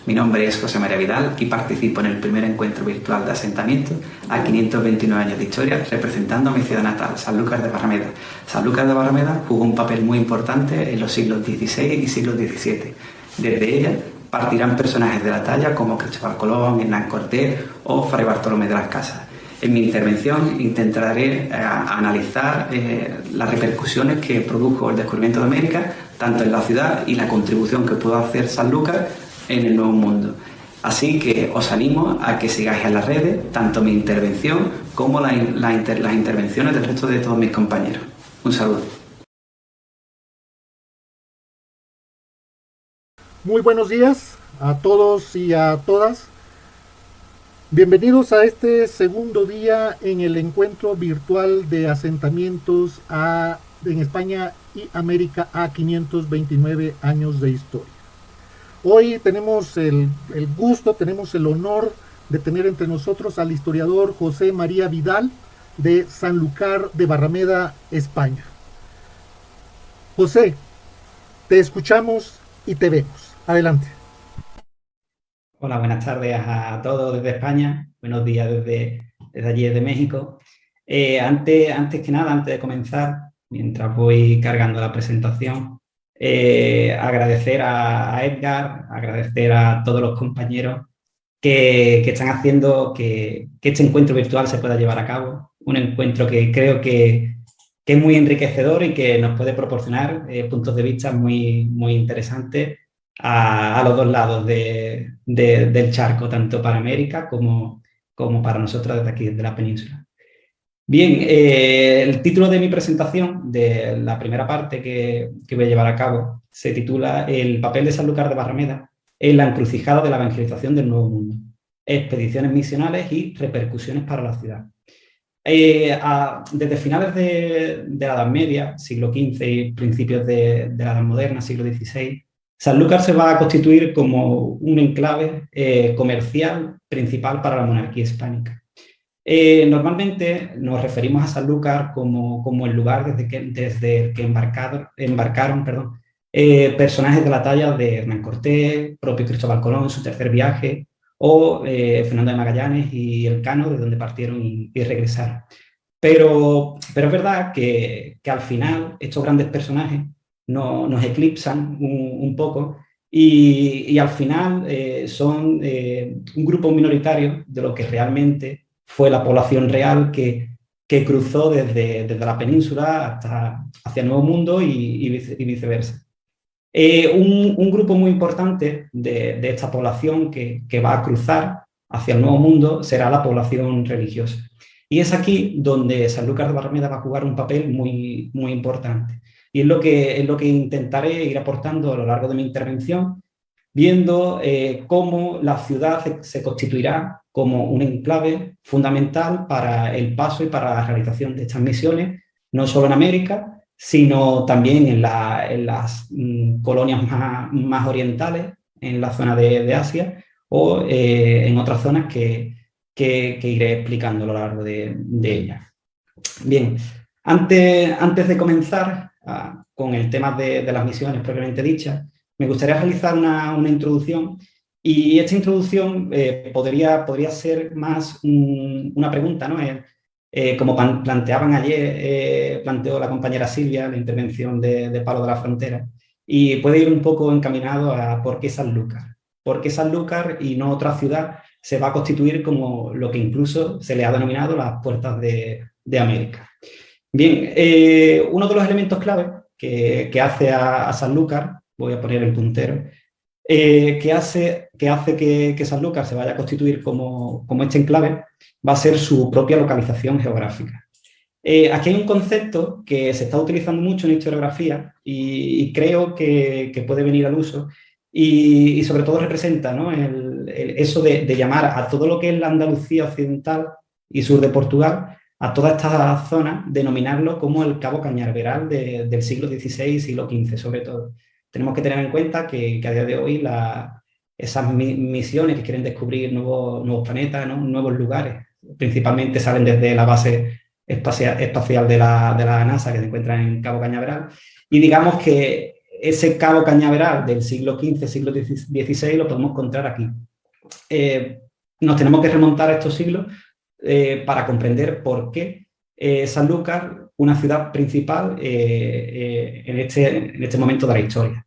Mi nombre es José María Vidal y participo en el primer encuentro virtual de asentamiento a 529 años de historia, representando a mi ciudad natal, Sanlúcar de Barrameda. Sanlúcar de Barrameda jugó un papel muy importante en los siglos XVI y siglos XVII. Desde ella partirán personajes de la talla como Cristóbal Colón, Hernán Cortés o Fray Bartolomé de las Casas. En mi intervención intentaré analizar las repercusiones que produjo el descubrimiento de América, tanto en la ciudad y la contribución que pudo hacer Sanlúcar en el Nuevo Mundo. Así que os animo a que sigáis en las redes, tanto mi intervención como las intervenciones del resto de todos mis compañeros. Un saludo. Muy buenos días a todos y a todas. Bienvenidos a este segundo día en el encuentro virtual de asentamientos en España y América a 529 años de historia. Hoy tenemos el gusto, tenemos el honor de tener entre nosotros al historiador José María Vidal de Sanlúcar de Barrameda, España. José, te escuchamos y te vemos. Adelante. Hola, buenas tardes a todos desde España, buenos días desde allí desde México. Antes que nada, antes de comenzar, mientras voy cargando la presentación, agradecer a Edgar, agradecer a todos los compañeros que están haciendo que este encuentro virtual se pueda llevar a cabo. Un encuentro que creo que es muy enriquecedor y que nos puede proporcionar puntos de vista muy interesantes a los dos lados del charco, tanto para América como para nosotros desde aquí, desde la península. Bien, el título de mi presentación, de la primera parte que voy a llevar a cabo, se titula El papel de Sanlúcar de Barrameda en la encrucijada de la evangelización del Nuevo Mundo, expediciones misionales y repercusiones para la ciudad. Desde finales de la Edad Media, siglo XV y principios de la Edad Moderna, siglo XVI, Sanlúcar se va a constituir como un enclave comercial principal para la monarquía hispánica. Normalmente nos referimos a Sanlúcar como el lugar desde el que embarcaron personajes de la talla de Hernán Cortés, propio Cristóbal Colón en su tercer viaje, o Fernando de Magallanes y Elcano, de donde partieron y regresaron. Pero es verdad que al final estos grandes personajes nos eclipsan un poco y al final son un grupo minoritario de lo que realmente fue la población real que cruzó desde la península hacia el Nuevo Mundo y viceversa. Un grupo muy importante de esta población que va a cruzar hacia el Nuevo Mundo será la población religiosa. Y es aquí donde Sanlúcar de Barrameda va a jugar un papel muy importante. Y es lo que intentaré ir aportando a lo largo de mi intervención, viendo cómo la ciudad se constituirá como un enclave fundamental para el paso y para la realización de estas misiones, no solo en América, sino también en las colonias más orientales, en la zona de Asia o en otras zonas que iré explicando a lo largo de ellas. Bien, antes de comenzar con el tema de las misiones propiamente dichas, me gustaría realizar una introducción y esta introducción podría ser más una pregunta, ¿no? Como planteaban ayer, planteó la compañera Silvia la intervención de Palo de la Frontera, y puede ir un poco encaminado a por qué Sanlúcar. ¿Por qué Sanlúcar y no otra ciudad se va a constituir como lo que incluso se le ha denominado las puertas de América? Bien, uno de los elementos clave que hace a Sanlúcar, voy a poner el puntero, que hace que Sanlúcar se vaya a constituir como este enclave, va a ser su propia localización geográfica. Aquí hay un concepto que se está utilizando mucho en historiografía y creo que puede venir al uso y sobre todo representa, ¿no? eso de llamar a todo lo que es la Andalucía occidental y sur de Portugal, a toda esta zona, denominarlo como el Cabo Cañaveral del siglo XVI y siglo XV, sobre todo. Tenemos que tener en cuenta que a día de hoy esas misiones que quieren descubrir nuevos planetas, ¿no? Nuevos lugares, principalmente salen desde la base espacial de la NASA, que se encuentra en Cabo Cañaveral, y digamos que ese cabo cañaveral del siglo XV, siglo XVI, lo podemos encontrar aquí. Nos tenemos que remontar a estos siglos para comprender por qué Sanlúcar, una ciudad principal en este momento de la historia.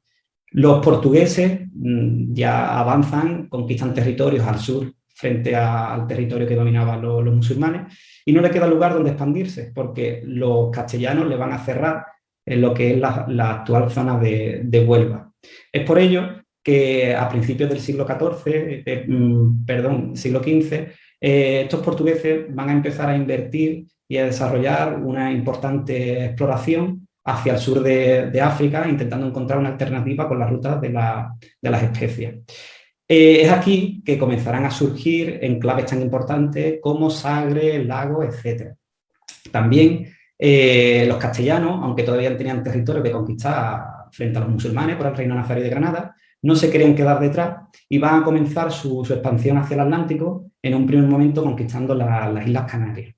Los portugueses ya avanzan, conquistan territorios al sur frente al territorio que dominaban los musulmanes, y no le queda lugar donde expandirse, porque los castellanos le van a cerrar en lo que es la actual zona de Huelva. Es por ello que a principios del siglo siglo XV, estos portugueses van a empezar a invertir y a desarrollar una importante exploración hacia el sur de África, intentando encontrar una alternativa con las rutas de las especias. Es aquí que comenzarán a surgir enclaves tan importantes como Sagre, Lagos, etc. También los castellanos, aunque todavía tenían territorio que conquistar frente a los musulmanes por el reino nazarí de Granada, no se querían quedar detrás y van a comenzar su expansión hacia el Atlántico, en un primer momento conquistando las Islas Canarias.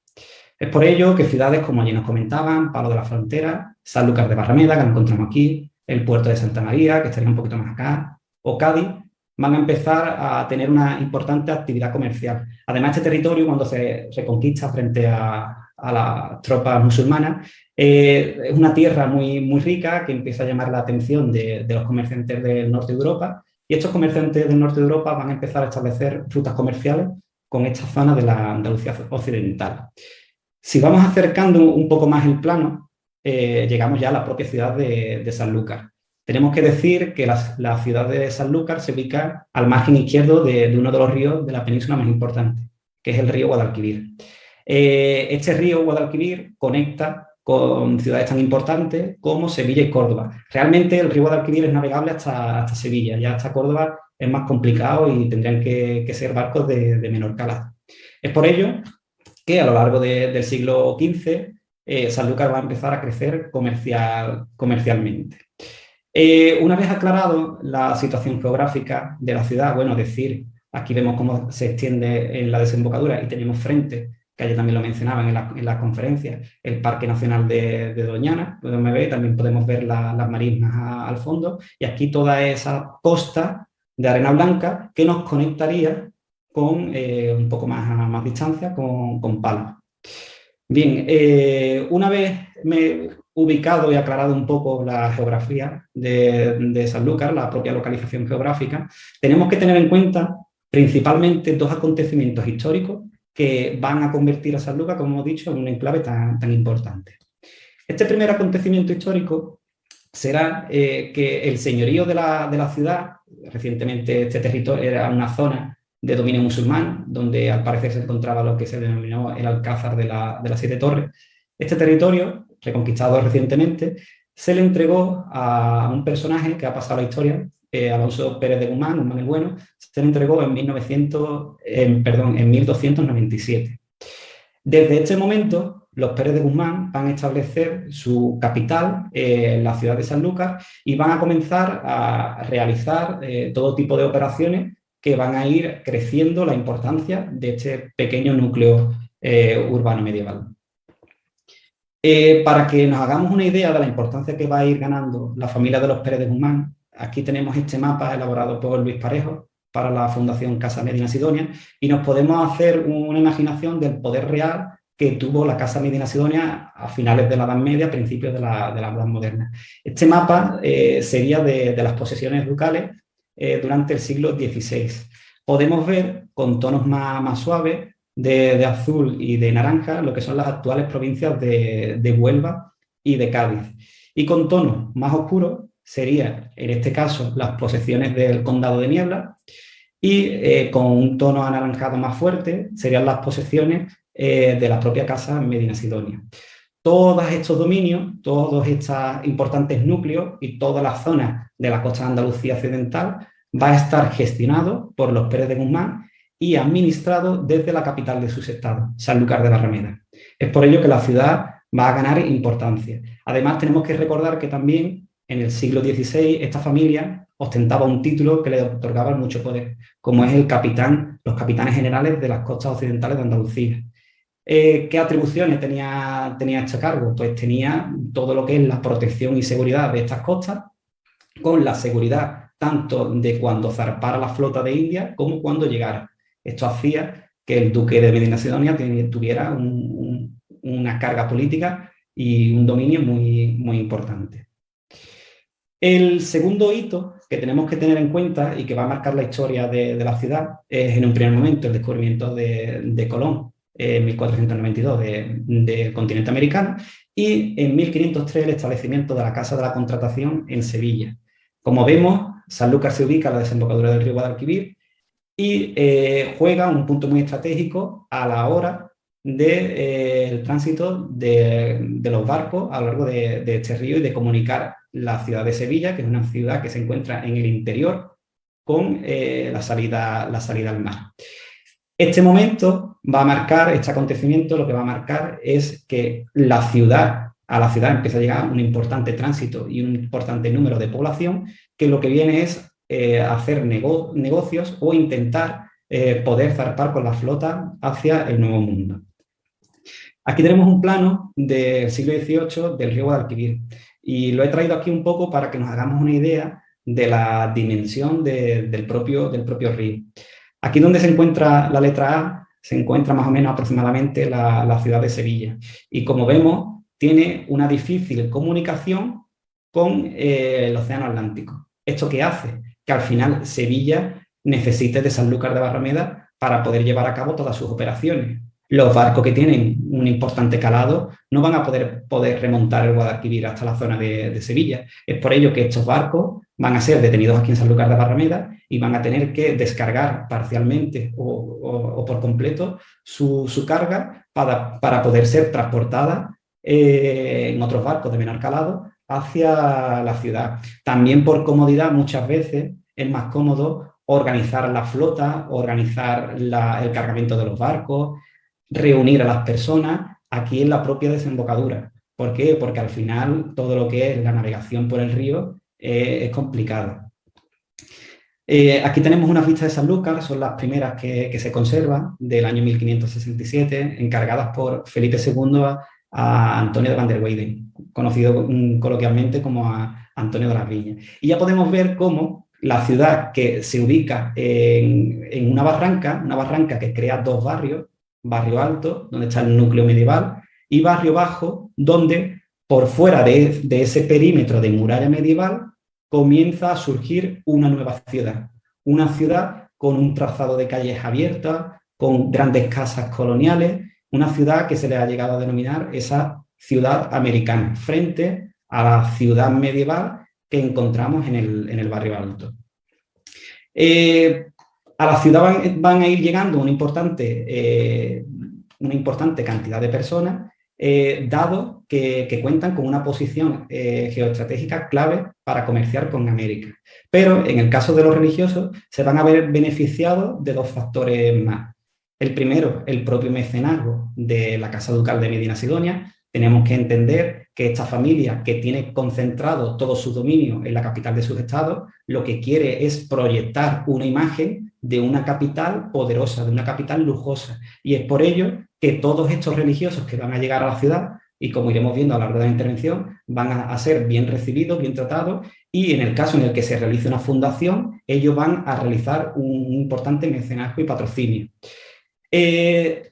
Es por ello que ciudades como allí nos comentaban, Palos de la Frontera, Sanlúcar de Barrameda, que nos encontramos aquí, el puerto de Santa María, que estaría un poquito más acá, o Cádiz, van a empezar a tener una importante actividad comercial. Además, este territorio, cuando se reconquista frente a las tropas musulmanas, es una tierra muy, muy rica que empieza a llamar la atención de los comerciantes del norte de Europa, y estos comerciantes del norte de Europa van a empezar a establecer rutas comerciales con esta zona de la Andalucía occidental. Si vamos acercando un poco más el plano, llegamos ya a la propia ciudad de Sanlúcar. Tenemos que decir que la ciudad de Sanlúcar se ubica al margen izquierdo de uno de los ríos de la península más importante, que es el río Guadalquivir. Este río Guadalquivir conecta con ciudades tan importantes como Sevilla y Córdoba. Realmente el río Guadalquivir es navegable hasta Sevilla, ya hasta Córdoba es más complicado y tendrían que ser barcos de menor calado. Es por ello que a lo largo del siglo XV Sanlúcar va a empezar a crecer comercialmente. Una vez aclarado la situación geográfica de la ciudad, bueno, decir, aquí vemos cómo se extiende en la desembocadura y tenemos frente, que ayer también lo mencionaban en las conferencias, el Parque Nacional de Doñana, donde me ve, también podemos ver las marismas al fondo, y aquí toda esa costa de arena blanca que nos conectaría con un poco más distancia con Palos. Bien, una vez me ubicado y aclarado un poco la geografía de Sanlúcar, la propia localización geográfica, tenemos que tener en cuenta principalmente dos acontecimientos históricos que van a convertir a Sanlúcar, como hemos dicho, en un enclave tan importante. Este primer acontecimiento histórico será que el señorío de la ciudad, recientemente este territorio era una zona de dominio musulmán, donde al parecer se encontraba lo que se denominó el Alcázar de las Siete Torres. Este territorio, reconquistado recientemente, se le entregó a un personaje que ha pasado a la historia, Alonso Pérez de Guzmán, Guzmán el Bueno, se le entregó en 1297. Desde este momento, los Pérez de Guzmán van a establecer su capital en la ciudad de Sanlúcar y van a comenzar a realizar todo tipo de operaciones que van a ir creciendo la importancia de este pequeño núcleo urbano medieval. Para que nos hagamos una idea de la importancia que va a ir ganando la familia de los Pérez de Guzmán, aquí tenemos este mapa elaborado por Luis Parejo para la Fundación Casa Medina Sidonia, y nos podemos hacer una imaginación del poder real que tuvo la Casa Medina Sidonia a finales de la Edad Media, a principios de la Edad Moderna. Este mapa sería de las posesiones ducales durante el siglo XVI. Podemos ver con tonos más suaves de azul y de naranja lo que son las actuales provincias de Huelva y de Cádiz. Y con tonos más oscuros serían, en este caso, las posesiones del Condado de Niebla, y con un tono anaranjado más fuerte serían las posesiones de la propia Casa Medina Sidonia. Todos estos dominios, todos estos importantes núcleos y toda la zona de la costa de Andalucía occidental va a estar gestionado por los Pérez de Guzmán y administrado desde la capital de sus estados, Sanlúcar de Barrameda. Es por ello que la ciudad va a ganar importancia. Además, tenemos que recordar que también en el siglo XVI esta familia ostentaba un título que le otorgaba mucho poder, como es el capitán, los capitanes generales de las costas occidentales de Andalucía. ¿Qué atribuciones tenía este cargo? Pues tenía todo lo que es la protección y seguridad de estas costas, con la seguridad tanto de cuando zarpara la flota de India como cuando llegara. Esto hacía que el duque de Medina Sidonia tuviera una carga política y un dominio muy importante. El segundo hito que tenemos que tener en cuenta y que va a marcar la historia de la ciudad es, en un primer momento, el descubrimiento de Colón en 1492 del continente americano, y en 1503 el establecimiento de la Casa de la Contratación en Sevilla. Como vemos, Sanlúcar se ubica a la desembocadura del río Guadalquivir y juega un punto muy estratégico a la hora del tránsito de los barcos a lo largo de este río y de comunicar la ciudad de Sevilla, que es una ciudad que se encuentra en el interior, con la salida al mar. Este momento va a marcar, este acontecimiento lo que va a marcar es que a la ciudad empieza a llegar un importante tránsito y un importante número de población, que lo que viene es hacer negocios o intentar poder zarpar con la flota hacia el Nuevo Mundo. Aquí tenemos un plano del siglo XVIII del río Guadalquivir y lo he traído aquí un poco para que nos hagamos una idea de la dimensión del propio río. Aquí donde se encuentra la letra A, se encuentra más o menos aproximadamente la ciudad de Sevilla. Y como vemos, tiene una difícil comunicación con el Océano Atlántico. ¿Esto qué hace? Que al final Sevilla necesite de Sanlúcar de Barrameda para poder llevar a cabo todas sus operaciones. Los barcos que tienen un importante calado no van a poder remontar el Guadalquivir hasta la zona de Sevilla. Es por ello que estos barcos van a ser detenidos aquí en Sanlúcar de Barrameda y van a tener que descargar parcialmente o por completo su carga para poder ser transportada en otros barcos de menor calado hacia la ciudad. También por comodidad muchas veces es más cómodo organizar la flota, organizar el cargamento de los barcos, reunir a las personas aquí en la propia desembocadura. ¿Por qué? Porque al final todo lo que es la navegación por el río es complicado. Aquí tenemos unas vistas de Sanlúcar, son las primeras que se conservan del año 1567, encargadas por Felipe II a Antonio de Van der Weyden, conocido coloquialmente como a Antonio de las Viñas. Y ya podemos ver cómo la ciudad, que se ubica en una barranca que crea dos barrios, Barrio Alto, donde está el núcleo medieval, y Barrio Bajo, donde por fuera de ese perímetro de muralla medieval comienza a surgir una nueva ciudad. Una ciudad con un trazado de calles abiertas, con grandes casas coloniales, una ciudad que se le ha llegado a denominar esa ciudad americana, frente a la ciudad medieval que encontramos en el Barrio Alto. A la ciudad van a ir llegando una importante cantidad de personas, dado que cuentan con una posición geoestratégica clave para comerciar con América. Pero en el caso de los religiosos se van a ver beneficiados de dos factores más. El primero, el propio mecenazgo de la Casa Ducal de Medina Sidonia. Tenemos que entender que esta familia, que tiene concentrado todo su dominio en la capital de sus estados, lo que quiere es proyectar una imagen de una capital poderosa, de una capital lujosa. Y es por ello que todos estos religiosos que van a llegar a la ciudad, y como iremos viendo a lo largo de la intervención, van a ser bien recibidos, bien tratados, y en el caso en el que se realice una fundación, ellos van a realizar un importante mecenazgo y patrocinio.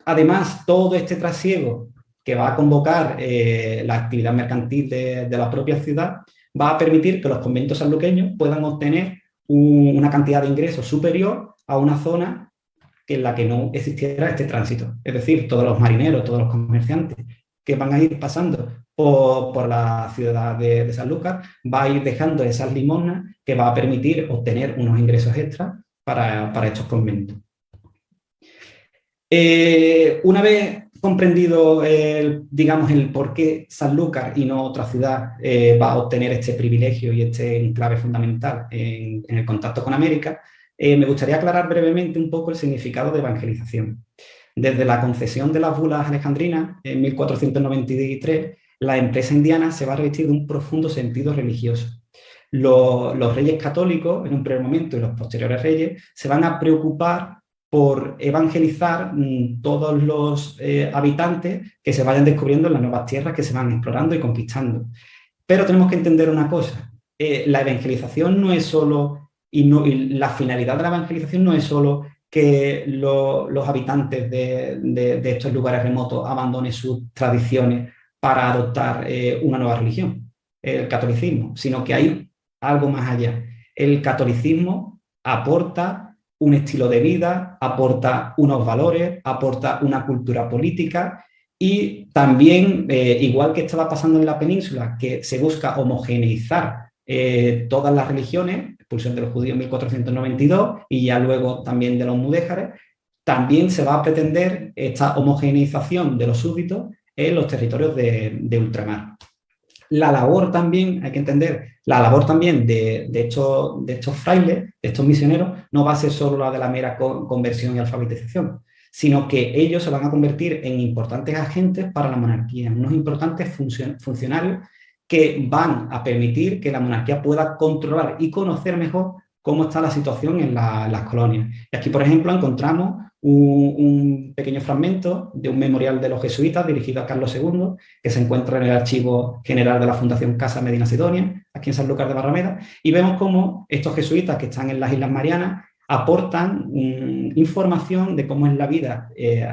Además, todo este trasiego que va a convocar la actividad mercantil de la propia ciudad va a permitir que los conventos sanluqueños puedan obtener una cantidad de ingresos superior a una zona en la que no existiera este tránsito. Es decir, todos los marineros, todos los comerciantes que van a ir pasando por la ciudad de Sanlúcar, va a ir dejando esas limosnas que va a permitir obtener unos ingresos extras para estos conventos. Una vez comprendido digamos, el por qué Sanlúcar y no otra ciudad va a obtener este privilegio y este enclave fundamental en el contacto con América, me gustaría aclarar brevemente un poco el significado de evangelización. Desde la concesión de las bulas alejandrinas en 1493, la empresa indiana se va a revestir de un profundo sentido religioso. Los reyes católicos, en un primer momento, y los posteriores reyes, se van a preocupar por evangelizar todos los habitantes que se vayan descubriendo en las nuevas tierras que se van explorando y conquistando. Pero tenemos que entender una cosa, la evangelización no es solo, y la finalidad de la evangelización no es solo que los habitantes de estos lugares remotos abandonen sus tradiciones para adoptar una nueva religión, el catolicismo, sino que hay algo más allá. El catolicismo aporta un estilo de vida, aporta unos valores, aporta una cultura política y también, igual que estaba pasando en la península, que se busca homogeneizar todas las religiones, expulsión de los judíos en 1492 y ya luego también de los mudéjares, también se va a pretender esta homogeneización de los súbditos en los territorios de ultramar. La labor también, hay que entender, la labor también de estos frailes, de estos misioneros, no va a ser solo la de la mera conversión y alfabetización, sino que ellos se van a convertir en importantes agentes para la monarquía, unos importantes funcionarios que van a permitir que la monarquía pueda controlar y conocer mejor cómo está la situación en las colonias. Y aquí, por ejemplo, encontramos un pequeño fragmento de un memorial de los jesuitas dirigido a Carlos II, que se encuentra en el archivo general de la Fundación Casa Medina Sidonia, aquí en Sanlúcar de Barrameda, y vemos cómo estos jesuitas que están en las Islas Marianas aportan información de cómo es la vida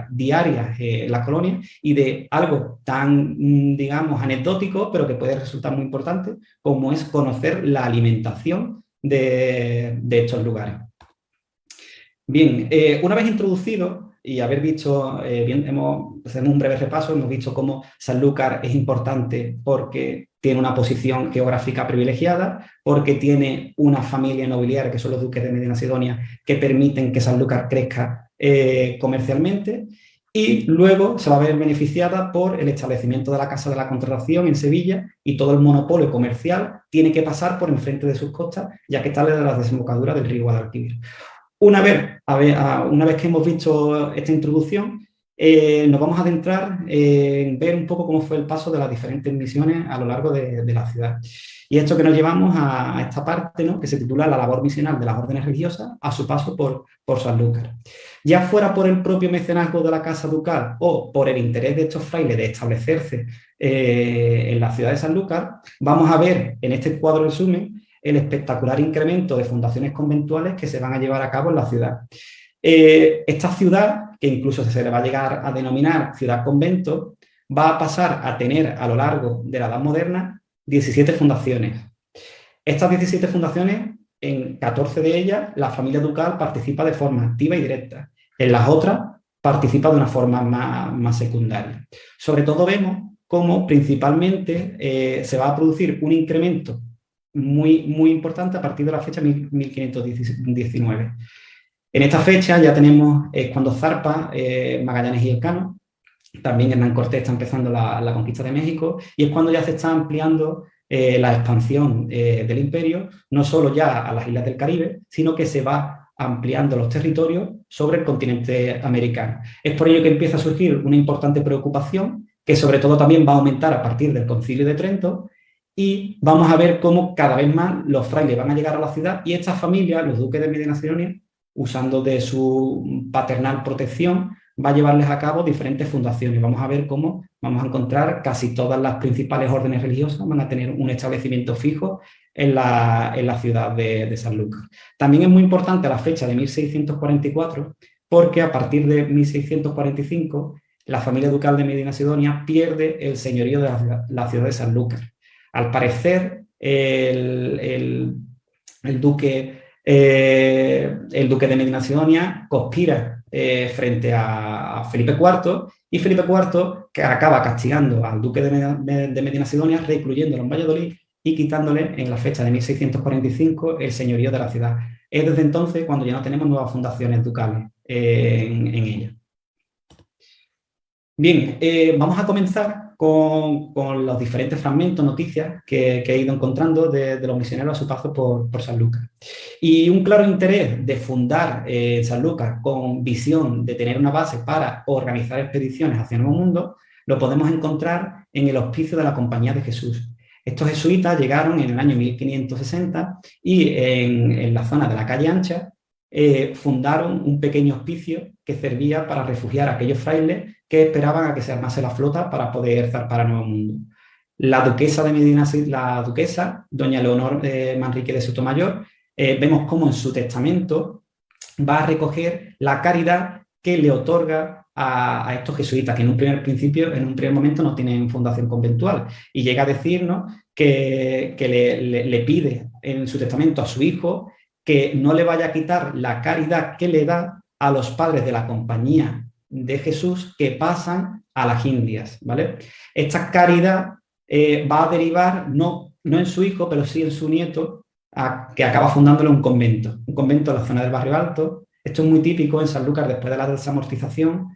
diaria en las colonias y de algo tan, digamos, anecdótico, pero que puede resultar muy importante, como es conocer la alimentación de estos lugares. Bien, una vez introducido y haber visto, hacemos un breve repaso, hemos visto cómo Sanlúcar es importante porque tiene una posición geográfica privilegiada, porque tiene una familia nobiliaria, que son los duques de Medina Sidonia, que permiten que Sanlúcar crezca comercialmente, y luego se va a ver beneficiada por el establecimiento de la Casa de la Contratación en Sevilla, y todo el monopolio comercial tiene que pasar por enfrente de sus costas, ya que está de la desembocadura del río Guadalquivir. Una vez que hemos visto esta introducción, nos vamos a adentrar en ver un poco cómo fue el paso de las diferentes misiones a lo largo de la ciudad. Y esto que nos llevamos a esta parte, ¿no?, que se titula La labor misional de las órdenes religiosas a su paso por Sanlúcar. Ya fuera por el propio mecenazgo de la Casa Ducal o por el interés de estos frailes de establecerse en la ciudad de Sanlúcar, vamos a ver en este cuadro resumen el espectacular incremento de fundaciones conventuales que se van a llevar a cabo en la ciudad. Esta ciudad, que incluso se le va a llegar a denominar ciudad-convento, va a pasar a tener a lo largo de la Edad Moderna 17 fundaciones. Estas 17 fundaciones, en 14 de ellas, la familia ducal participa de forma activa y directa. En las otras, participa de una forma más secundaria. Sobre todo vemos cómo principalmente se va a producir un incremento muy importante a partir de la fecha 1519. En esta fecha ya tenemos cuando zarpa Magallanes y Elcano, también Hernán Cortés está empezando la conquista de México, y es cuando ya se está ampliando la expansión del imperio, no solo ya a las islas del Caribe, sino que se va ampliando los territorios sobre el continente americano. Es por ello que empieza a surgir una importante preocupación, que sobre todo también va a aumentar a partir del Concilio de Trento, y vamos a ver cómo cada vez más los frailes van a llegar a la ciudad y estas familias, los duques de Medina Sidonia, usando de su paternal protección, va a llevarles a cabo diferentes fundaciones. Vamos a ver cómo vamos a encontrar casi todas las principales órdenes religiosas van a tener un establecimiento fijo en la ciudad de Sanlúcar. También es muy importante la fecha de 1644 porque a partir de 1645 la familia ducal de Medina Sidonia pierde el señorío de la ciudad de Sanlúcar. Al parecer, el duque de Medina Sidonia conspira frente a Felipe IV, y Felipe IV que acaba castigando al duque de Medina Sidonia, recluyéndolo en Valladolid y quitándole en la fecha de 1645 el señorío de la ciudad. Es desde entonces cuando ya no tenemos nuevas fundaciones ducales en ella. Bien, vamos a comenzar con los diferentes fragmentos, noticias que he ido encontrando de los misioneros a su paso por Sanlúcar. Y un claro interés de fundar Sanlúcar con visión de tener una base para organizar expediciones hacia el Nuevo Mundo, lo podemos encontrar en el Hospicio de la Compañía de Jesús. Estos jesuitas llegaron en el año 1560 y en la zona de la Calle Ancha fundaron un pequeño hospicio que servía para refugiar a aquellos frailes que esperaban a que se armase la flota para poder zarpar al Nuevo Mundo. la duquesa de Medina, la duquesa, doña Leonor Manrique de Sotomayor, vemos cómo en su testamento va a recoger la caridad que le otorga a estos jesuitas, que en un primer momento no tienen fundación conventual, y llega a decirnos que le pide en su testamento a su hijo que no le vaya a quitar la caridad que le da a los padres de la Compañía de Jesús que pasan a las Indias, ¿vale? Esta caridad va a derivar no en su hijo, pero sí en su nieto, que acaba fundándole un convento en la zona del Barrio Alto. Esto es muy típico en Sanlúcar después de la desamortización.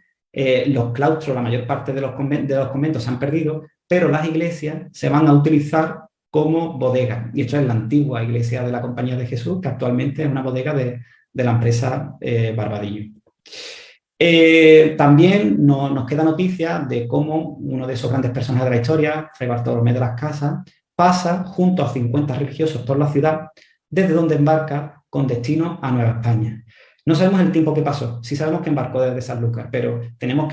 Los claustros, la mayor parte de los conventos se han perdido, pero las iglesias se van a utilizar como bodega. Y esto es la antigua iglesia de la Compañía de Jesús, que actualmente es una bodega de la empresa Barbadillo. También nos queda noticia de cómo uno de esos grandes personajes de la historia, Fray Bartolomé de las Casas, pasa junto a 50 religiosos por la ciudad, desde donde embarca con destino a Nueva España. No sabemos el tiempo que pasó, sí sabemos que embarcó desde Sanlúcar, pero tenemos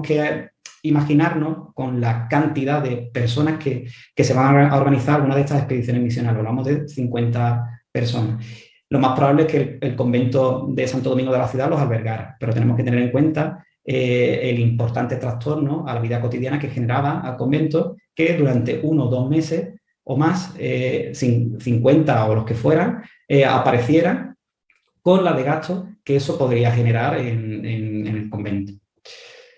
que imaginarnos con la cantidad de personas que se van a organizar alguna de estas expediciones misioneras. Hablamos de 50 personas. Lo más probable es que el convento de Santo Domingo de la Ciudad los albergara, pero tenemos que tener en cuenta el importante trastorno a la vida cotidiana que generaba al convento, que durante 1 o 2 meses o más, 50 o los que fueran, aparecieran con la de gastos que eso podría generar en el convento.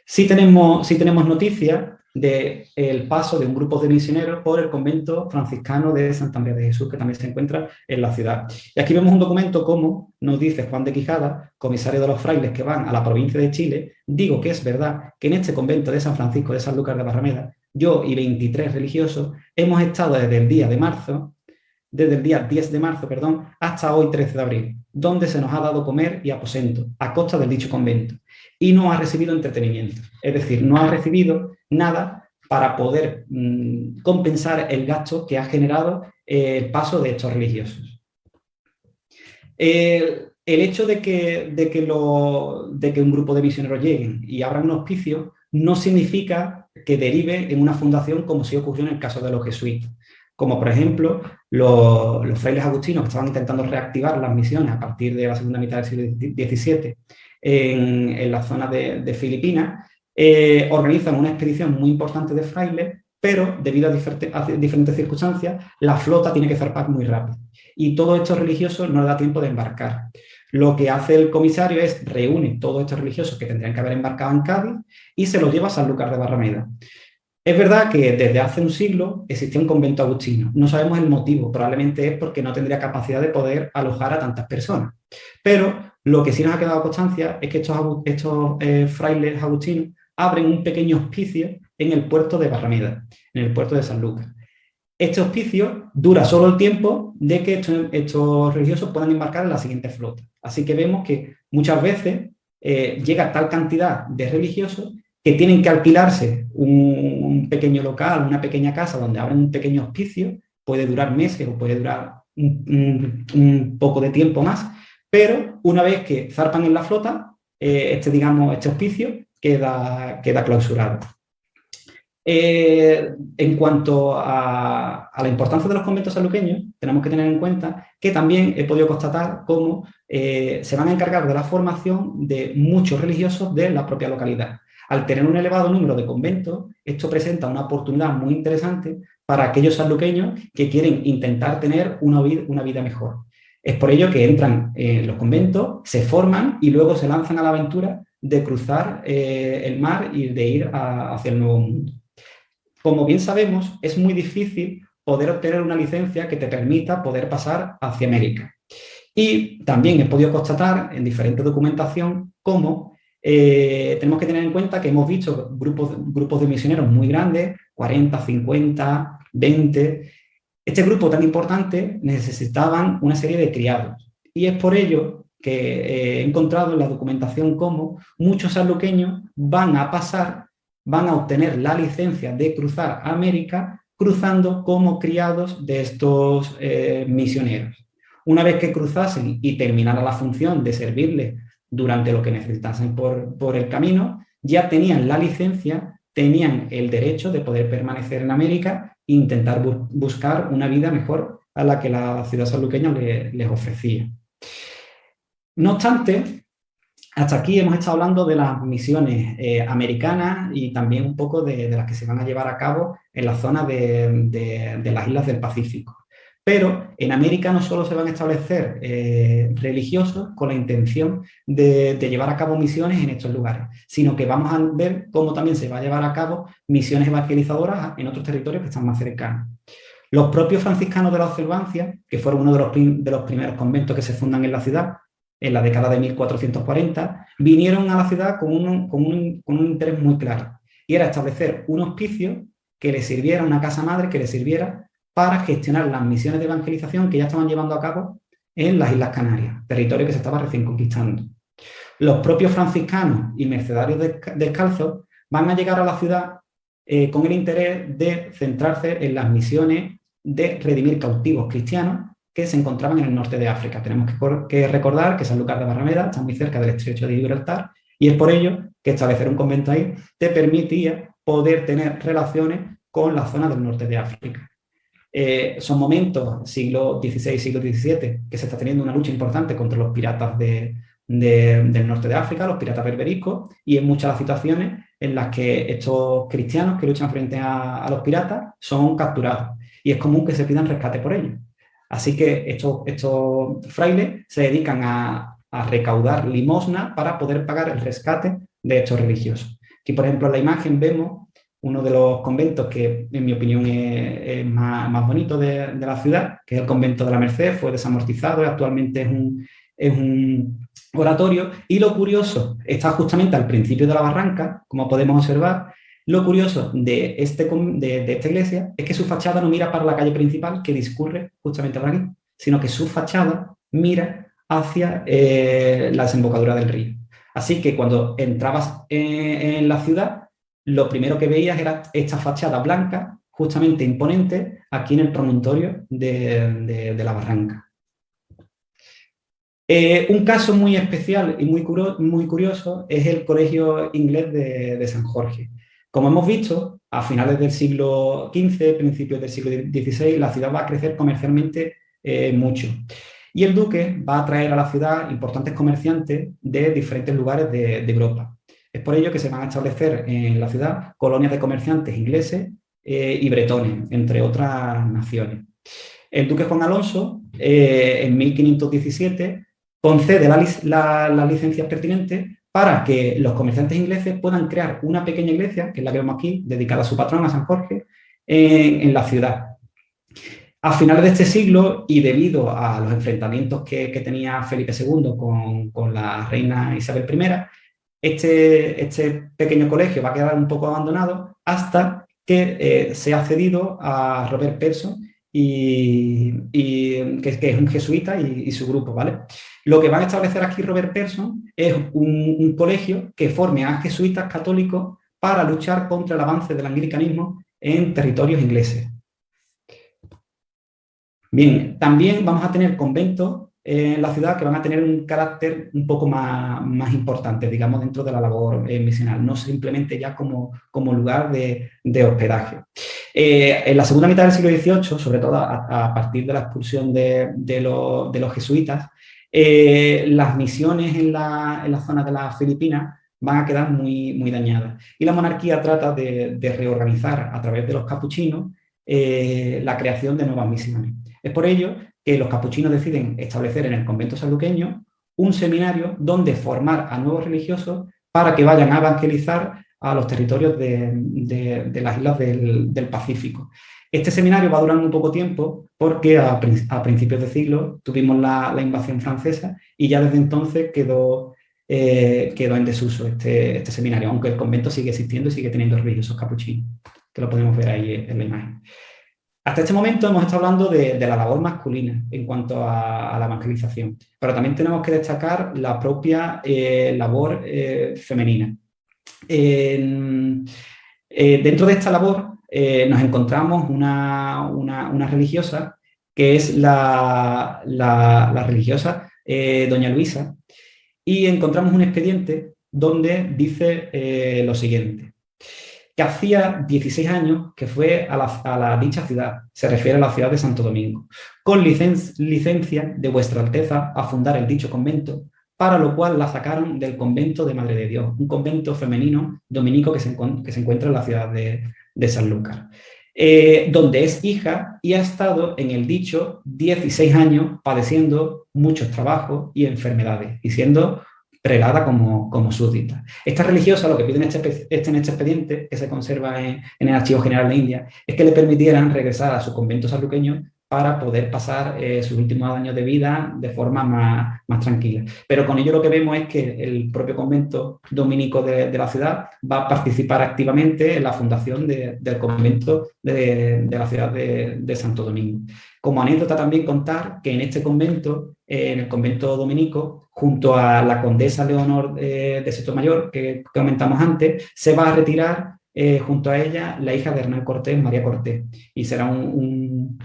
Sí tenemos noticias del paso de un grupo de misioneros por el convento franciscano de Santa María de Jesús, que también se encuentra en la ciudad. Y aquí vemos un documento como nos dice Juan de Quijada, comisario de los frailes que van a la provincia de Chile: digo que es verdad que en este convento de San Francisco de Sanlúcar de Barrameda, yo y 23 religiosos hemos estado desde el día 10 de marzo, hasta hoy 13 de abril, donde se nos ha dado comer y aposento a costa del dicho convento, y no ha recibido entretenimiento, es decir, no ha recibido nada para poder compensar el gasto que ha generado el paso de estos religiosos. El hecho de que un grupo de misioneros lleguen y abran un hospicio no significa que derive en una fundación, como sí ocurrió en el caso de los jesuitas, como por ejemplo los frailes agustinos que estaban intentando reactivar las misiones a partir de la segunda mitad del siglo XVII en la zona de Filipinas. Organizan una expedición muy importante de frailes, pero debido a diferentes circunstancias, la flota tiene que zarpar muy rápido y todos estos religiosos no les da tiempo de embarcar. Lo que hace el comisario es reúne todos estos religiosos que tendrían que haber embarcado en Cádiz y se los lleva a Sanlúcar de Barrameda. Es verdad que desde hace un siglo existía un convento agustino. No sabemos el motivo, probablemente es porque no tendría capacidad de poder alojar a tantas personas. Pero lo que sí nos ha quedado constancia es que estos frailes agustinos abren un pequeño hospicio en el puerto de Barrameda, en el puerto de Sanlúcar. Este hospicio dura solo el tiempo de que estos religiosos puedan embarcar en la siguiente flota. Así que vemos que muchas veces llega tal cantidad de religiosos que tienen que alquilarse un pequeño local, una pequeña casa donde abren un pequeño hospicio, puede durar meses o puede durar un poco de tiempo más, pero una vez que zarpan en la flota, este hospicio queda clausurado. En cuanto a la importancia de los conventos sanluqueños, tenemos que tener en cuenta que también he podido constatar cómo se van a encargar de la formación de muchos religiosos de la propia localidad. Al tener un elevado número de conventos, esto presenta una oportunidad muy interesante para aquellos sanluqueños que quieren intentar tener una vida mejor. Es por ello que entran en los conventos, se forman y luego se lanzan a la aventura de cruzar el mar y de ir hacia el Nuevo Mundo. Como bien sabemos, es muy difícil poder obtener una licencia que te permita poder pasar hacia América. Y también he podido constatar en diferente documentación cómo tenemos que tener en cuenta que hemos visto grupos de misioneros muy grandes, 40, 50, 20. Este grupo tan importante necesitaban una serie de criados. Y es por ello que he encontrado en la documentación cómo muchos sanluqueños van a obtener la licencia de cruzar América cruzando como criados de estos misioneros. Una vez que cruzasen y terminara la función de servirles durante lo que necesitasen por el camino, ya tenían la licencia tenían el derecho de poder permanecer en América e intentar buscar una vida mejor a la que la ciudad sanluqueña les ofrecía. No obstante, hasta aquí hemos estado hablando de las misiones americanas y también un poco de las que se van a llevar a cabo en la zona de las islas del Pacífico. Pero en América no solo se van a establecer religiosos con la intención de llevar a cabo misiones en estos lugares, sino que vamos a ver cómo también se va a llevar a cabo misiones evangelizadoras en otros territorios que están más cercanos. Los propios franciscanos de la Observancia, que fueron uno de los primeros conventos que se fundan en la ciudad, en la década de 1440, vinieron a la ciudad con un interés muy claro, y era establecer un hospicio que les sirviera, una casa madre que les sirviera para gestionar las misiones de evangelización que ya estaban llevando a cabo en las Islas Canarias, territorio que se estaba recién conquistando. Los propios franciscanos y mercedarios descalzos van a llegar a la ciudad con el interés de centrarse en las misiones de redimir cautivos cristianos que se encontraban en el norte de África. Tenemos que recordar que Sanlúcar de Barrameda está muy cerca del estrecho de Gibraltar y es por ello que establecer un convento ahí te permitía poder tener relaciones con la zona del norte de África. Son momentos, siglo XVI, siglo XVII, que se está teniendo una lucha importante contra los piratas del norte de África, los piratas berbericos, y en muchas situaciones en las que estos cristianos que luchan frente a los piratas son capturados. Y es común que se pidan rescate por ellos. Así que estos frailes se dedican a recaudar limosna para poder pagar el rescate de estos religiosos. Aquí, por ejemplo, en la imagen vemos uno de los conventos que, en mi opinión, es más bonito de la ciudad, que es el convento de la Merced. Fue desamortizado y actualmente es un oratorio. Y lo curioso, está justamente al principio de la barranca, como podemos observar. Lo curioso de esta iglesia es que su fachada no mira para la calle principal que discurre justamente por aquí, sino que su fachada mira hacia la desembocadura del río. Así que cuando entrabas en la ciudad, lo primero que veías era esta fachada blanca, justamente imponente, aquí en el promontorio de la barranca. Un caso muy especial y muy curioso es el Colegio Inglés de San Jorge. Como hemos visto, a finales del siglo XV, principios del siglo XVI, la ciudad va a crecer comercialmente mucho. Y el duque va a traer a la ciudad importantes comerciantes de diferentes lugares de Europa. Es por ello que se van a establecer en la ciudad colonias de comerciantes ingleses y bretones, entre otras naciones. El duque Juan Alonso, en 1517, concede las licencias pertinentes para que los comerciantes ingleses puedan crear una pequeña iglesia, que es la que vemos aquí, dedicada a su patrón, a San Jorge, en la ciudad. A finales de este siglo, y debido a los enfrentamientos que tenía Felipe II con la reina Isabel I, este pequeño colegio va a quedar un poco abandonado hasta que se ha cedido a Robert Persson, que es un jesuita y su grupo, ¿vale? Lo que van a establecer aquí Robert Persson es un colegio que forme a jesuitas católicos para luchar contra el avance del anglicanismo en territorios ingleses. Bien, también vamos a tener conventos en la ciudad que van a tener un carácter un poco más importante, digamos, dentro de la labor misional, no simplemente ya como lugar de hospedaje. En la segunda mitad del siglo XVIII, sobre todo a partir de la expulsión de los jesuitas, las misiones en la zona de las Filipinas van a quedar muy dañadas. Y la monarquía trata de reorganizar a través de los capuchinos la creación de nuevas misiones. Es por ello que los capuchinos deciden establecer en el convento sanluqueño un seminario donde formar a nuevos religiosos para que vayan a evangelizar a los territorios de las islas del Pacífico. Este seminario va a durar muy poco tiempo porque a principios de siglo tuvimos la invasión francesa y ya desde entonces quedó en desuso este seminario, aunque el convento sigue existiendo y sigue teniendo religiosos capuchinos, que lo podemos ver ahí en la imagen. Hasta este momento hemos estado hablando de la labor masculina en cuanto a la evangelización, pero también tenemos que destacar la propia labor femenina. Dentro de esta labor nos encontramos una religiosa que es la religiosa doña Luisa, y encontramos un expediente donde dice lo siguiente. que hacía 16 años que fue a la dicha ciudad, se refiere a la ciudad de Santo Domingo, con licencia de vuestra Alteza a fundar el dicho convento, para lo cual la sacaron del convento de Madre de Dios, un convento femenino dominico que se encuentra en la ciudad de Sanlúcar, donde es hija y ha estado en el dicho 16 años padeciendo muchos trabajos y enfermedades y siendo prelada como súbdita. Esta religiosa lo que pide en este expediente, que se conserva en el Archivo General de India, es que le permitieran regresar a su convento sanluqueño para poder pasar sus últimos años de vida de forma más tranquila. Pero con ello lo que vemos es que el propio convento dominico de la ciudad va a participar activamente en la fundación del convento de la ciudad de Santo Domingo. Como anécdota también contar que en este convento, en el convento dominico, junto a la condesa Leonor de Sotomayor, que comentamos antes, se va a retirar junto a ella la hija de Hernán Cortés, María Cortés, y será un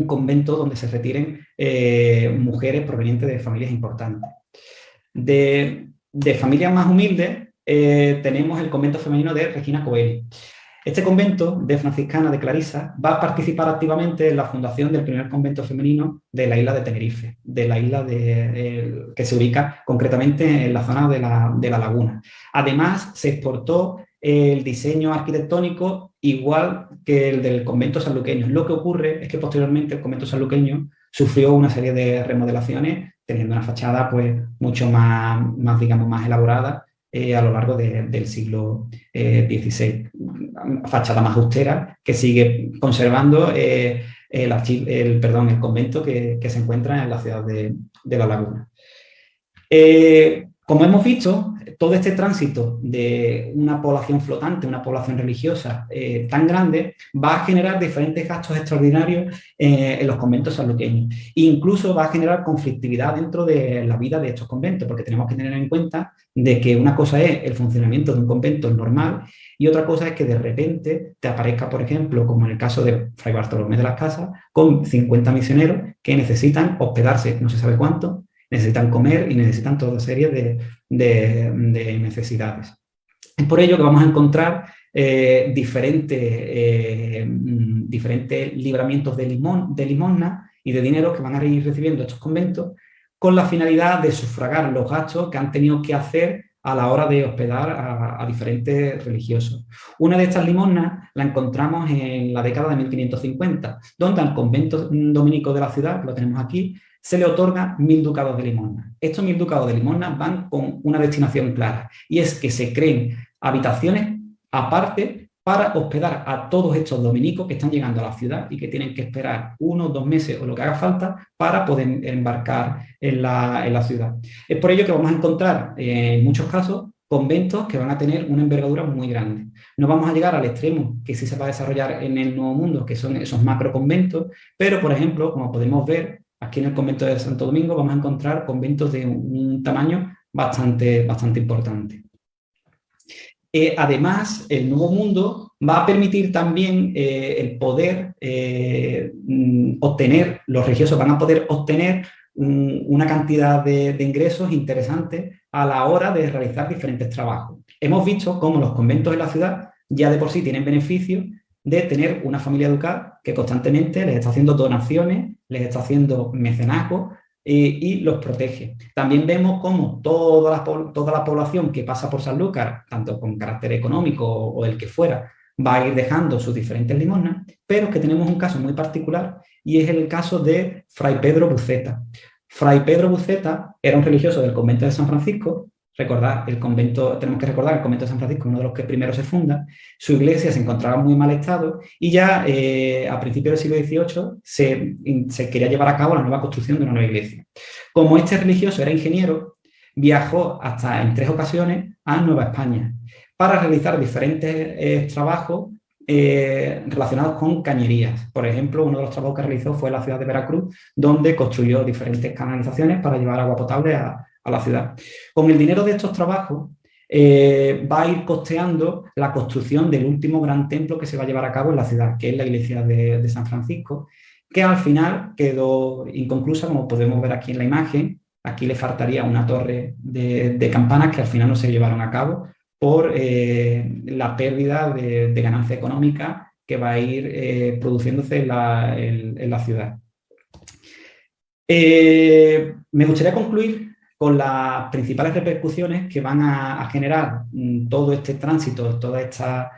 convento donde se retiren mujeres provenientes de familias importantes. De familias más humildes tenemos el convento femenino de Regina Coeli. Este convento de franciscana de Clarisa va a participar activamente en la fundación del primer convento femenino de la isla de Tenerife, de la isla que se ubica concretamente en la zona de la laguna. Además, se exportó el diseño arquitectónico igual que el del convento sanluqueño. Lo que ocurre es que posteriormente el convento sanluqueño sufrió una serie de remodelaciones, teniendo una fachada pues, mucho más elaborada a lo largo del siglo XVI. Fachada más austera que sigue conservando el convento que se encuentra en la ciudad de La Laguna. Como hemos visto, todo este tránsito de una población flotante, una población religiosa tan grande, va a generar diferentes gastos extraordinarios en los conventos sanluqueños. E incluso va a generar conflictividad dentro de la vida de estos conventos, porque tenemos que tener en cuenta de que una cosa es el funcionamiento de un convento normal y otra cosa es que de repente te aparezca, por ejemplo, como en el caso de Fray Bartolomé de las Casas, con 50 misioneros que necesitan hospedarse, no se sabe cuánto, necesitan comer y necesitan toda serie de necesidades. Es por ello que vamos a encontrar diferentes libramientos de limosna y de dinero que van a ir recibiendo estos conventos con la finalidad de sufragar los gastos que han tenido que hacer a la hora de hospedar a diferentes religiosos. Una de estas limosnas la encontramos en la década de 1550, donde al convento dominico de la ciudad, lo tenemos aquí, se le otorga 1000 ducados de limosna. Estos 1000 ducados de limosna van con una destinación clara, y es que se creen habitaciones aparte para hospedar a todos estos dominicos que están llegando a la ciudad y que tienen que esperar 1 o 2 meses o lo que haga falta para poder embarcar en la ciudad. Es por ello que vamos a encontrar en muchos casos conventos que van a tener una envergadura muy grande. No vamos a llegar al extremo que sí se va a desarrollar en el Nuevo Mundo, que son esos macroconventos, pero por ejemplo, como podemos ver, aquí en el convento de Santo Domingo vamos a encontrar conventos de un tamaño bastante importante. Además, el Nuevo Mundo va a permitir también el poder obtener, los religiosos van a poder obtener una cantidad de ingresos interesantes a la hora de realizar diferentes trabajos. Hemos visto cómo los conventos de la ciudad ya de por sí tienen beneficios de tener una familia educada que constantemente les está haciendo donaciones, les está haciendo mecenazgo y los protege. También vemos cómo toda la población que pasa por Sanlúcar, tanto con carácter económico o el que fuera, va a ir dejando sus diferentes limosnas, pero que tenemos un caso muy particular y es el caso de Fray Pedro Buceta. Fray Pedro Buceta era un religioso del convento de San Francisco. Tenemos que recordar el convento de San Francisco, uno de los que primero se funda. Su iglesia se encontraba en muy mal estado y ya a principios del siglo XVIII se quería llevar a cabo la nueva construcción de una nueva iglesia. Como este religioso era ingeniero, viajó hasta en 3 ocasiones a Nueva España para realizar diferentes trabajos relacionados con cañerías. Por ejemplo, uno de los trabajos que realizó fue en la ciudad de Veracruz, donde construyó diferentes canalizaciones para llevar agua potable a la ciudad. Con el dinero de estos trabajos va a ir costeando la construcción del último gran templo que se va a llevar a cabo en la ciudad, que es la iglesia de San Francisco, que al final quedó inconclusa, como podemos ver aquí en la imagen. Aquí le faltaría una torre de campanas que al final no se llevaron a cabo por la pérdida de ganancia económica que va a ir produciéndose en la ciudad. Me gustaría concluir con las principales repercusiones que van a generar todo este tránsito, toda esta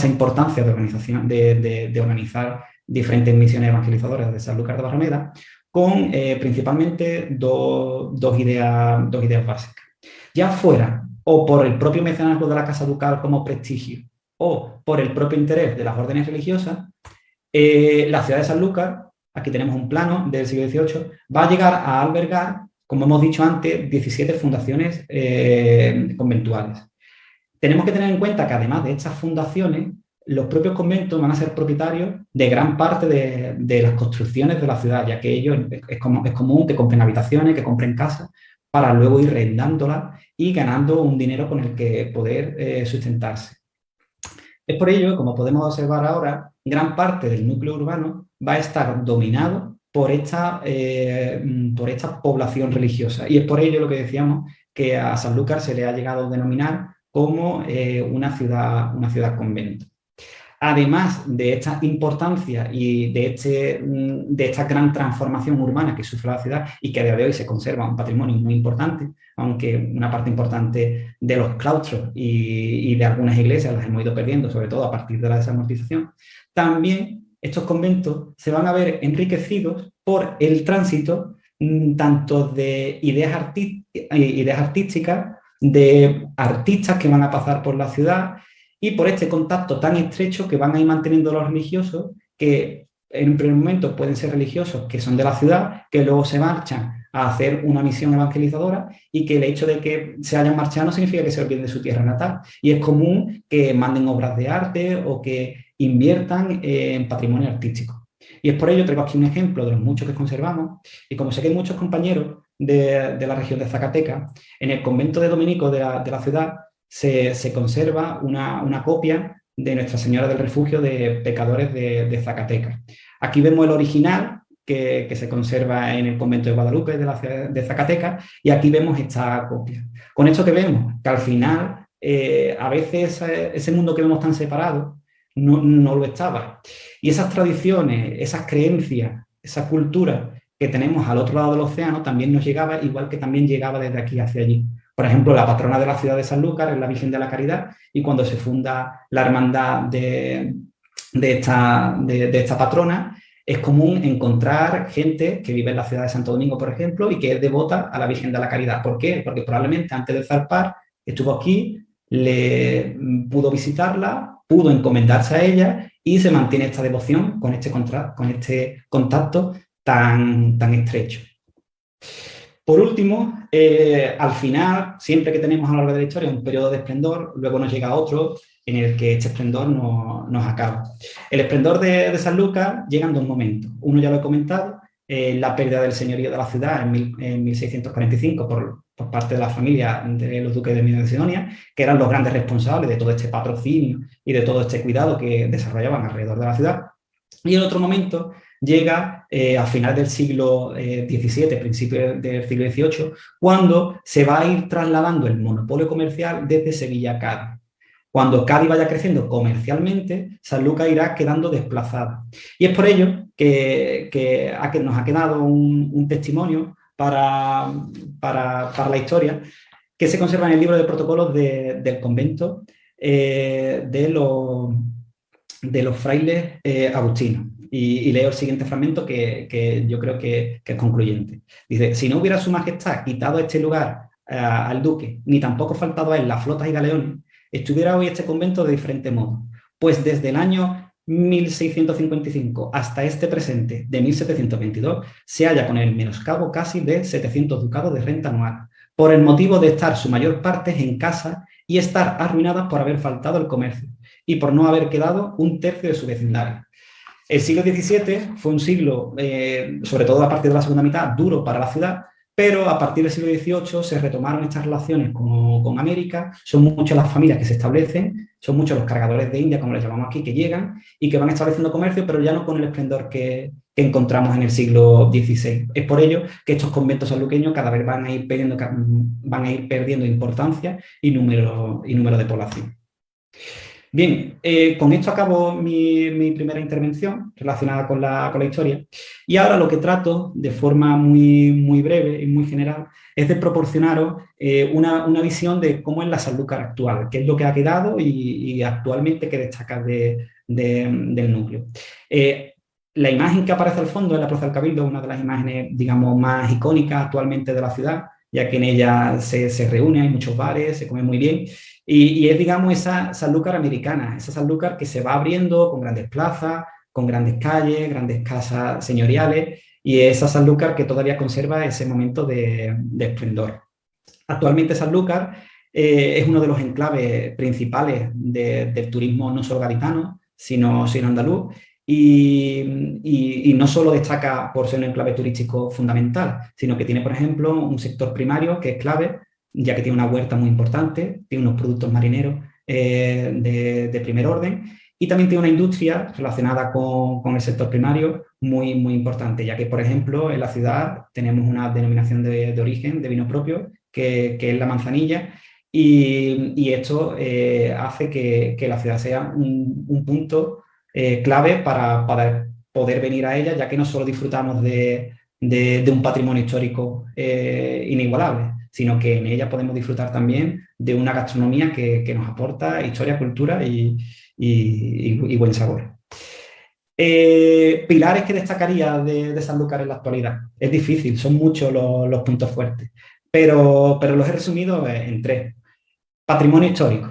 importancia de organizar diferentes misiones evangelizadoras de Sanlúcar de Barrameda, con principalmente dos ideas básicas. Ya fuera o por el propio mecenazgo de la Casa Ducal como prestigio o por el propio interés de las órdenes religiosas, la ciudad de Sanlúcar, aquí tenemos un plano del siglo XVIII, va a llegar a albergar, como hemos dicho antes, 17 fundaciones conventuales. Tenemos que tener en cuenta que además de estas fundaciones, los propios conventos van a ser propietarios de gran parte de las construcciones de la ciudad, ya que ellos es común que compren habitaciones, que compren casas, para luego ir arrendándolas y ganando un dinero con el que poder sustentarse. Es por ello, como podemos observar ahora, gran parte del núcleo urbano va a estar dominado por esta población religiosa. Y es por ello lo que decíamos que a Sanlúcar se le ha llegado a denominar como una ciudad convento. Además de esta importancia y de esta gran transformación urbana que sufre la ciudad y que a día de hoy se conserva un patrimonio muy importante, aunque una parte importante de los claustros y de algunas iglesias las hemos ido perdiendo, sobre todo a partir de la desamortización, también estos conventos se van a ver enriquecidos por el tránsito tanto de ideas artísticas, de artistas que van a pasar por la ciudad, y por este contacto tan estrecho que van a ir manteniendo los religiosos, que en un primer momento pueden ser religiosos que son de la ciudad, que luego se marchan a hacer una misión evangelizadora, y que el hecho de que se hayan marchado no significa que se olviden de su tierra natal. Y es común que manden obras de arte o que inviertan en patrimonio artístico. Y es por ello traigo aquí un ejemplo de los muchos que conservamos, y como sé que hay muchos compañeros de la región de Zacatecas, en el convento de dominicos de la ciudad se conserva una copia de Nuestra Señora del Refugio de Pecadores de Zacatecas. Aquí vemos el original que se conserva en el convento de Guadalupe de la ciudad de Zacatecas, y aquí vemos esta copia. Con esto que vemos, que al final a veces ese mundo que vemos tan separado no lo estaba. Y esas tradiciones, esas creencias, esa cultura que tenemos al otro lado del océano también nos llegaba, igual que también llegaba desde aquí hacia allí. Por ejemplo, la patrona de la ciudad de Sanlúcar es la Virgen de la Caridad, y cuando se funda la hermandad de esta patrona, es común encontrar gente que vive en la ciudad de Santo Domingo, por ejemplo, y que es devota a la Virgen de la Caridad. ¿Por qué? Porque probablemente antes de zarpar estuvo aquí, pudo visitarla, pudo encomendarse a ella, y se mantiene esta devoción con este contacto tan estrecho. Por último, al final, siempre que tenemos a lo largo de la historia un periodo de esplendor, luego nos llega otro en el que este esplendor nos acaba. El esplendor de Sanlúcar llega en dos momentos. Uno ya lo he comentado, la pérdida del señorío de la ciudad en 1645 por parte de la familia de los duques de Medina Sidonia, que eran los grandes responsables de todo este patrocinio y de todo este cuidado que desarrollaban alrededor de la ciudad. Y en otro momento llega a final del siglo XVII, principio del siglo XVIII, cuando se va a ir trasladando el monopolio comercial desde Sevilla a Cádiz. Cuando Cádiz vaya creciendo comercialmente, Sanlúcar irá quedando desplazada. Y es por ello que nos ha quedado un testimonio para la historia, que se conserva en el libro de protocolos del convento de los frailes agustinos. Y leo el siguiente fragmento que yo creo que es concluyente. Dice: si no hubiera su majestad quitado este lugar al duque, ni tampoco faltado a él las flotas y galeones, estuviera hoy este convento de diferente modo, pues desde el año 1655 hasta este presente de 1722 se halla con el menoscabo casi de 700 ducados de renta anual, por el motivo de estar su mayor parte en casa y estar arruinadas por haber faltado el comercio y por no haber quedado un tercio de su vecindario. El siglo XVII fue un siglo, sobre todo a partir de la segunda mitad, duro para la ciudad, pero a partir del siglo XVIII se retomaron estas relaciones con América, son muchas las familias que se establecen, son muchos los cargadores de India, como les llamamos aquí, que llegan y que van estableciendo comercio, pero ya no con el esplendor que encontramos en el siglo XVI. Es por ello que estos conventos sanluqueños cada vez van a ir perdiendo importancia y número de población. Bien, con esto acabo mi primera intervención relacionada con la historia, y ahora lo que trato de forma muy breve y muy general es de proporcionaros una visión de cómo es la Sanlúcar actual, qué es lo que ha quedado y actualmente qué destaca del núcleo. La imagen que aparece al fondo en la Plaza del Cabildo es una de las imágenes, digamos, más icónicas actualmente de la ciudad, ya que en ella se reúne, hay muchos bares, se come muy bien, y es, digamos, esa Sanlúcar americana, esa Sanlúcar que se va abriendo con grandes plazas, con grandes calles, grandes casas señoriales, y esa Sanlúcar que todavía conserva ese momento de esplendor. Actualmente Sanlúcar es uno de los enclaves principales del turismo no solo gaditano, sino andaluz, y no solo destaca por ser un enclave turístico fundamental, sino que tiene, por ejemplo, un sector primario que es clave, ya que tiene una huerta muy importante, tiene unos productos marineros de primer orden, y también tiene una industria relacionada con el sector primario muy importante, ya que, por ejemplo, en la ciudad tenemos una denominación de origen de vino propio, que es la Manzanilla, y esto hace que la ciudad sea un punto clave para poder venir a ella, ya que no solo disfrutamos de un patrimonio histórico inigualable, sino que en ella podemos disfrutar también de una gastronomía que nos aporta historia, cultura y buen sabor. Pilares que destacaría de Sanlúcar en la actualidad. Es difícil, son muchos los puntos fuertes, pero los he resumido en 3. Patrimonio histórico.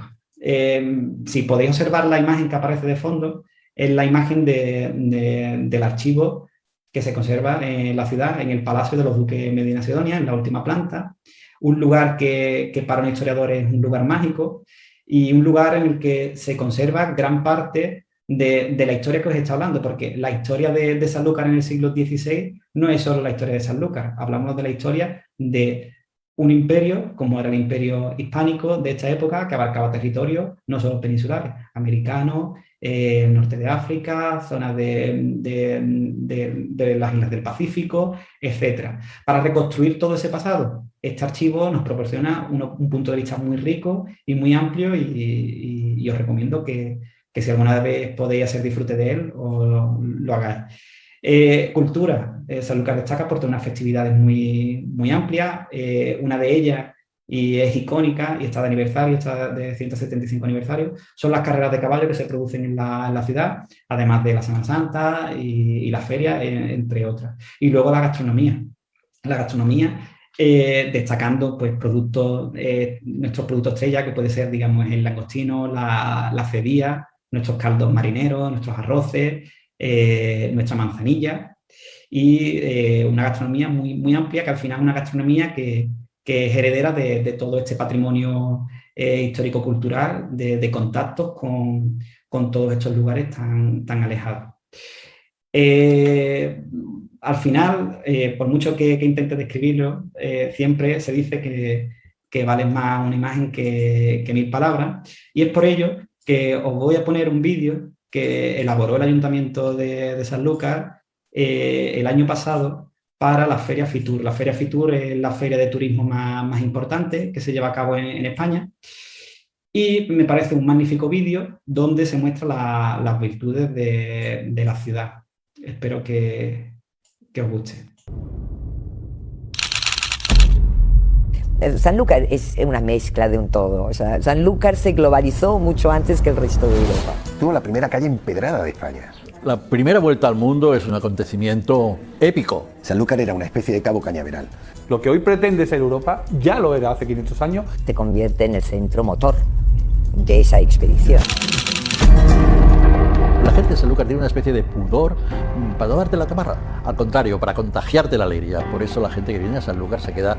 Si podéis observar la imagen que aparece de fondo, es la imagen del archivo que se conserva en la ciudad, en el Palacio de los Duques Medina Sidonia, en la última planta. Un lugar que para un historiador es un lugar mágico y un lugar en el que se conserva gran parte de la historia que os he estado hablando, porque la historia de Sanlúcar en el siglo XVI no es solo la historia de Sanlúcar, hablamos de la historia de un imperio, como era el imperio hispánico de esta época, que abarcaba territorios no solo peninsulares, americanos, norte de África, zonas de las islas del Pacífico, etc. Para reconstruir todo ese pasado, este archivo nos proporciona un punto de vista muy rico y muy amplio, y os recomiendo que si alguna vez podéis hacer disfrute de él, lo hagáis. Cultura. Sanlúcar destaca por tener unas festividades muy amplias. Una de ellas, y es icónica, y está de aniversario, está de 175 aniversario, son las carreras de caballo que se producen en la ciudad, además de la Semana Santa y la feria, entre otras. Y luego la gastronomía. La gastronomía, destacando pues nuestros productos estrella, que puede ser, digamos, el langostino, la cebía, nuestros caldos marineros, nuestros arroces, nuestra manzanilla, y una gastronomía muy amplia, que al final es una gastronomía que es heredera de todo este patrimonio histórico-cultural, de contactos con todos estos lugares tan alejados. Al final, por mucho que intente describirlo, siempre se dice que vale más una imagen que 1000 palabras, y es por ello que os voy a poner un vídeo que elaboró el Ayuntamiento de Sanlúcar el año pasado para la Feria Fitur. La Feria Fitur es la feria de turismo más importante que se lleva a cabo en España, y me parece un magnífico vídeo donde se muestran las virtudes de la ciudad. Espero que os guste. Sanlúcar es una mezcla de un todo. O sea, Sanlúcar se globalizó mucho antes que el resto de Europa. Tuvo la primera calle empedrada de España. La primera vuelta al mundo es un acontecimiento épico. Sanlúcar era una especie de Cabo Cañaveral. Lo que hoy pretende ser Europa ya lo era hace 500 años. Te convierte en el centro motor de esa expedición. La gente de Sanlúcar tiene una especie de pudor para no darte la tabarra. Al contrario, para contagiarte la alegría. Por eso la gente que viene a Sanlúcar se queda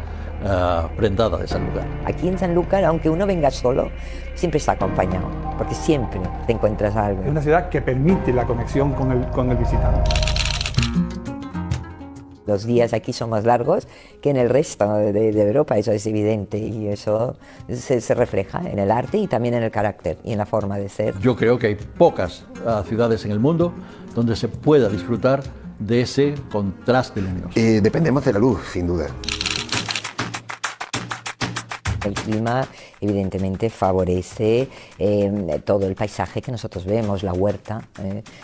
prendada de Sanlúcar. Aquí en Sanlúcar, aunque uno venga solo, siempre está acompañado, porque siempre te encuentras algo. Es una ciudad que permite la conexión con el visitante. Los días aquí son más largos que en el resto de Europa, eso es evidente, y eso se refleja en el arte y también en el carácter y en la forma de ser. Yo creo que hay pocas ciudades en el mundo donde se pueda disfrutar de ese contraste luminoso. Dependemos de la luz, sin duda. El clima evidentemente favorece todo el paisaje que nosotros vemos, la huerta,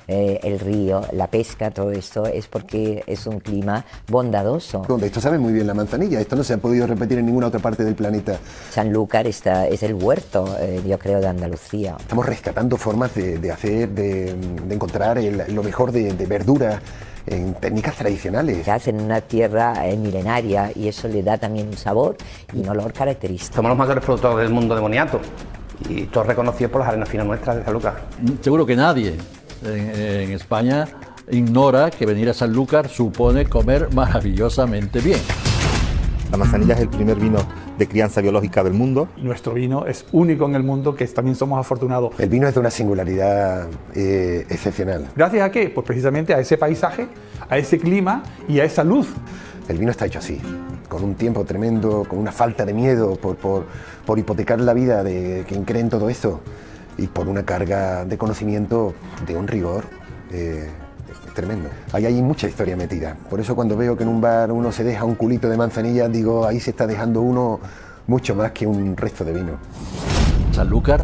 el río, la pesca, todo esto es porque es un clima bondadoso. Donde esto sabe muy bien la manzanilla, esto no se ha podido repetir en ninguna otra parte del planeta. Sanlúcar es el huerto, yo creo, de Andalucía. Estamos rescatando formas de encontrar lo mejor de verdura en técnicas tradicionales. Se hace en una tierra milenaria y eso le da también un sabor y un olor característico. Somos los mayores productores del mundo de boniato y todos reconocidos por las arenas finas nuestras de Sanlúcar. Seguro que nadie en España ignora que venir a Sanlúcar supone comer maravillosamente bien. La manzanilla es el primer vino de crianza biológica del mundo. Nuestro vino es único en el mundo, que también somos afortunados. El vino es de una singularidad excepcional. ¿Gracias a qué? Pues precisamente a ese paisaje, a ese clima y a esa luz. El vino está hecho así, con un tiempo tremendo, con una falta de miedo por hipotecar la vida de quien cree en todo esto y por una carga de conocimiento de un rigor tremendo. Ahí hay mucha historia metida. Por eso cuando veo que en un bar uno se deja un culito de manzanilla, digo, ahí se está dejando uno mucho más que un resto de vino. Sanlúcar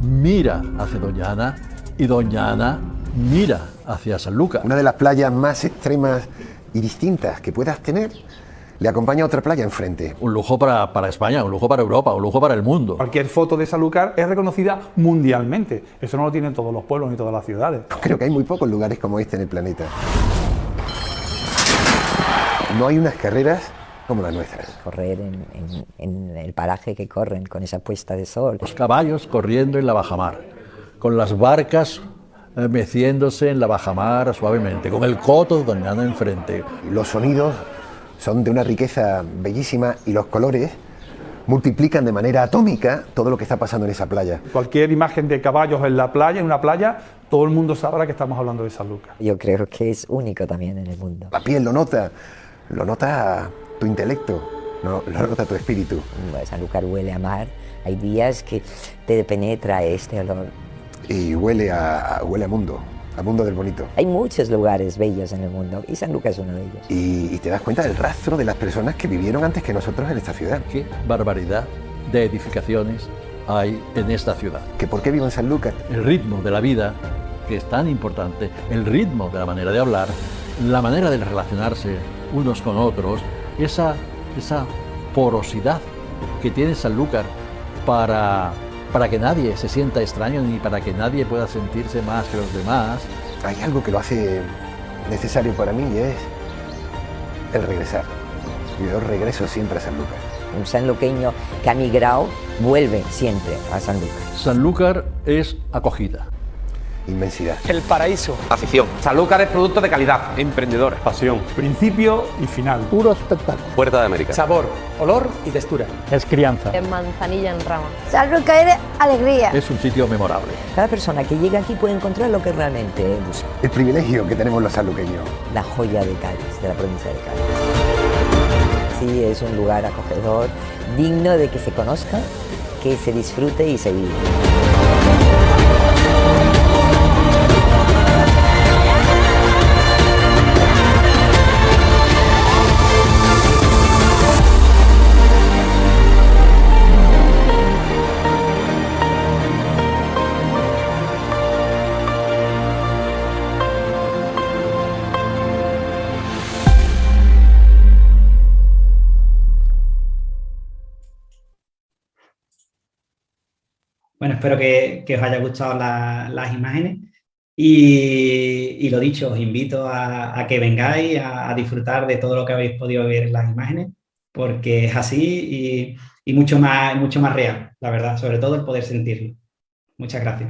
mira hacia Doña Ana y Doña Ana mira hacia Sanlúcar. Una de las playas más extremas y distintas que puedas tener, le acompaña otra playa enfrente. Un lujo para España, un lujo para Europa, un lujo para el mundo. Cualquier foto de Sanlúcar es reconocida mundialmente. Eso no lo tienen todos los pueblos ni todas las ciudades. Creo que hay muy pocos lugares como este en el planeta. No hay unas carreras como las nuestras. Correr en el paraje que corren con esa puesta de sol. Los caballos corriendo en la bajamar, con las barcas meciéndose en la bajamar suavemente, con el coto de Doña Ana enfrente. Los sonidos son de una riqueza bellísima y los colores multiplican de manera atómica todo lo que está pasando en esa playa. Cualquier imagen de caballos en la playa, en una playa, todo el mundo sabrá que estamos hablando de Sanlúcar. Yo creo que es único también en el mundo. La piel lo nota tu intelecto, lo nota tu espíritu. Sanlúcar huele a mar, hay días que te penetra este olor. Y huele a mundo del bonito. Hay muchos lugares bellos en el mundo y Sanlúcar es uno de ellos. Y te das cuenta del rastro de las personas que vivieron antes que nosotros en esta ciudad. Qué barbaridad de edificaciones hay en esta ciudad. ¿Que por qué vivo en Sanlúcar? El ritmo de la vida, que es tan importante, el ritmo de la manera de hablar, la manera de relacionarse unos con otros, esa porosidad que tiene Sanlúcar para que nadie se sienta extraño ni para que nadie pueda sentirse más que los demás. Hay algo que lo hace necesario para mí y es el regresar. Yo regreso siempre a Sanlúcar. Un sanluqueño que ha migrado vuelve siempre a Sanlúcar. Sanlúcar es acogida. Inmensidad. El paraíso. Afición. Sanlúcar es producto de calidad. Emprendedores. Pasión. Principio y final. Puro espectáculo. Puerta de América. Sabor, olor y textura. Es crianza. Manzanilla en rama. Sanlúcar es alegría. Es un sitio memorable. Cada persona que llega aquí puede encontrar lo que realmente busca. El privilegio que tenemos los sanluqueños. La joya de Cádiz, de la provincia de Cádiz. Sí, es un lugar acogedor, digno de que se conozca, que se disfrute y se vive. Bueno, espero que os haya gustado las imágenes y lo dicho, os invito a que vengáis a disfrutar de todo lo que habéis podido ver en las imágenes, porque es así y mucho más real, la verdad, sobre todo el poder sentirlo. Muchas gracias.